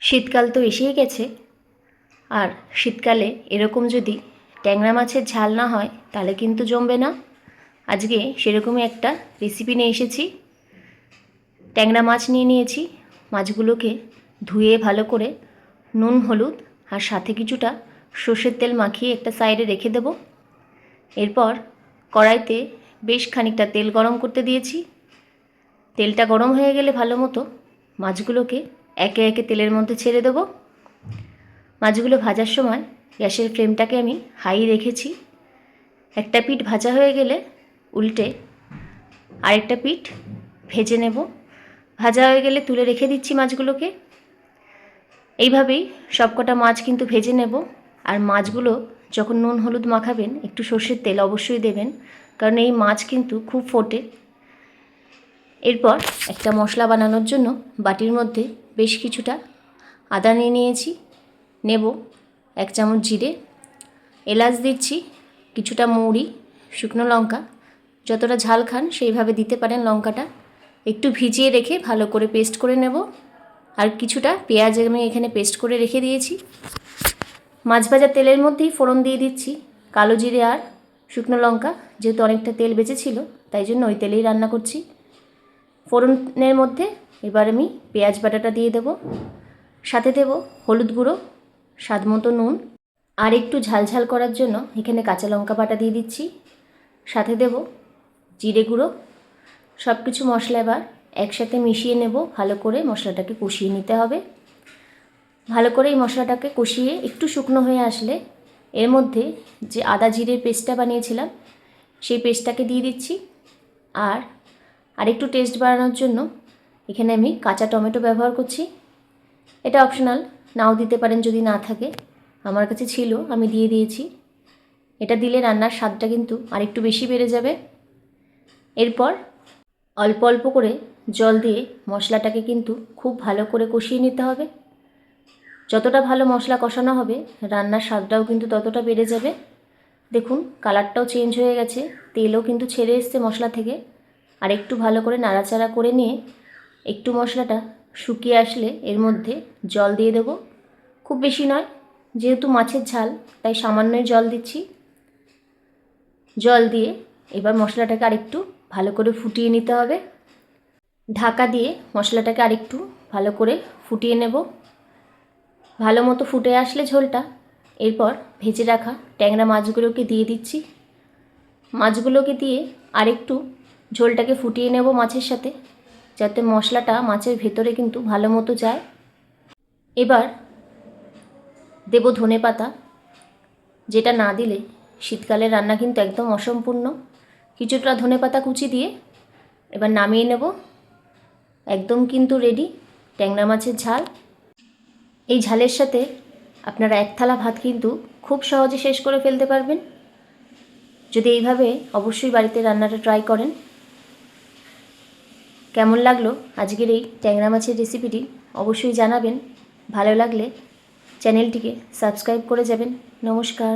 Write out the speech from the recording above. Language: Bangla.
শীতকাল তো এসেই গেছে, আর শীতকালে এরকম যদি ট্যাংরা মাছের ঝাল না হয় তাহলে কিন্তু জমবে না। আজকে সেরকমই একটা রেসিপি নিয়ে এসেছি। ট্যাংরা মাছ নিয়ে নিয়েছি। মাছগুলোকে ধুয়ে ভালো করে নুন হলুদ আর সাথে কিছুটা সর্ষের তেল মাখিয়ে একটা সাইডে রেখে দেব। এরপর কড়াইতে বেশ খানিকটা তেল গরম করতে দিয়েছি। তেলটা গরম হয়ে গেলে ভালো মতো মাছগুলোকে একে একে তেলের মধ্যে ছেড়ে দেবো। মাছগুলো ভাজার সময় গ্যাসের ফ্লেমটাকে আমি হাই রেখেছি। একটা পিঠ ভাজা হয়ে গেলে উল্টে আরেকটা পিঠ ভেজে নেব। ভাজা হয়ে গেলে তুলে রেখে দিচ্ছি মাছগুলোকে। এইভাবেই সবকটা মাছ কিন্তু ভেজে নেব। আর মাছগুলো যখন নুন হলুদ মাখাবেন একটু সর্ষের তেল অবশ্যই দেবেন, কারণ এই মাছ কিন্তু খুব ফোটে। এরপর একটা মশলা বানানোর জন্য বাটির মধ্যে বেশ কিছুটা আদা নিয়ে নিয়েছি। নেব 1 চামচ জিরে, এলাচ দিচ্ছি, কিছুটা মৌরি, শুকনো লঙ্কা, যতটা ঝাল খান সেইভাবে দিতে পারেন লঙ্কাটা। একটু ভিজিয়ে রেখে ভালো করে পেস্ট করে নেব। আর কিছুটা পেঁয়াজ আমি এখানে পেস্ট করে রেখে দিয়েছি। মাছ ভাজা তেলের মধ্যেই ফোড়ন দিয়ে দিচ্ছি কালো জিরে আর শুকনো লঙ্কা। যেহেতু অনেকটা তেল বেঁচেছিল তাই জন্য ওই তেলেই রান্না করছি। ফোড়নের মধ্যে এবার আমি পেঁয়াজ বাটাটা দিয়ে দেব। সাথে দেব হলুদ গুঁড়ো, স্বাদ মতো নুন, আর একটু ঝালঝাল করার জন্য এখানে কাঁচা লঙ্কা বাটা দিয়ে দিচ্ছি। সাথে দেব জিরে গুঁড়ো। সব কিছু মশলা এবার একসাথে মিশিয়ে নেব। ভালো করে মশলাটাকে কষিয়ে নিতে হবে। ভালো করে এই মশলাটাকে কষিয়ে একটু শুকনো হয়ে আসলে এর মধ্যে যে আদা জিরের পেস্টটা বানিয়েছিলাম সেই পেস্টটাকে দিয়ে দিচ্ছি। আর আরেকটু টেস্ট বাড়ানোর জন্য এখানে আমি কাঁচা টমেটো ব্যবহার করছি। এটা অপশনাল, নাও দিতে পারেন যদি না থাকে। আমার কাছে ছিল, আমি দিয়ে দিয়েছি। এটা দিলে রান্নার স্বাদটা কিন্তু আরেকটু বেশি বেড়ে যাবে। এরপর অল্প অল্প করে জল দিয়ে মশলাটাকে কিন্তু খুব ভালো করে কষিয়ে নিতে হবে। যতটা ভালো মশলা কষানো হবে রান্নার স্বাদটাও কিন্তু ততটা বেড়ে যাবে। দেখুন কালারটাও চেঞ্জ হয়ে গেছে, তেলও কিন্তু ছেড়ে এসছে মশলা থেকে। আর একটু ভালো করে নাড়াচাড়া করে নিয়ে একটু মশলাটা শুকিয়ে আসলে এর মধ্যে জল দিয়ে দেব। খুব বেশি নয়, যেহেতু মাছের ঝাল তাই সামান্যই জল দিচ্ছি। জল দিয়ে এবার মশলাটাকে আরেকটু ভালো করে ফুটিয়ে নিতে হবে। ঢাকা দিয়ে মশলাটাকে আরেকটু ভালো করে ফুটিয়ে নেব। ভালো মতো ফুটে আসলে ঝোলটা, এরপর ভেজে রাখা ট্যাংরা মাছগুলোকে দিয়ে দিচ্ছি। মাছগুলোকে দিয়ে আরেকটু ঝোলটাকে ফুটিয়ে নেব মাছের সাথে, যাতে মশলাটা মাছের ভেতরে কিন্তু ভালো মতো যায়। এবার দেব ধনেপাতা, যেটা না দিলে শীতকালের রান্না কিন্তু একদম অসম্পূর্ণ। কিছুটা ধনেপাতা কুচি দিয়ে এবার নামিয়ে নেব। একদম কিন্তু রেডি ট্যাংরা মাছের ঝাল। এই ঝালের সাথে আপনারা 1 থালা ভাত কিন্তু খুব সহজে শেষ করে ফেলতে পারবেন। যদি এইভাবে অবশ্যই বাড়িতে রান্নাটা ট্রাই করেন। কেমন লাগলো আজকের এই ট্যাংরা মাছের রেসিপিটি অবশ্যই জানাবেন। ভালো লাগলে চ্যানেলটিকে সাবস্ক্রাইব করে যাবেন। নমস্কার।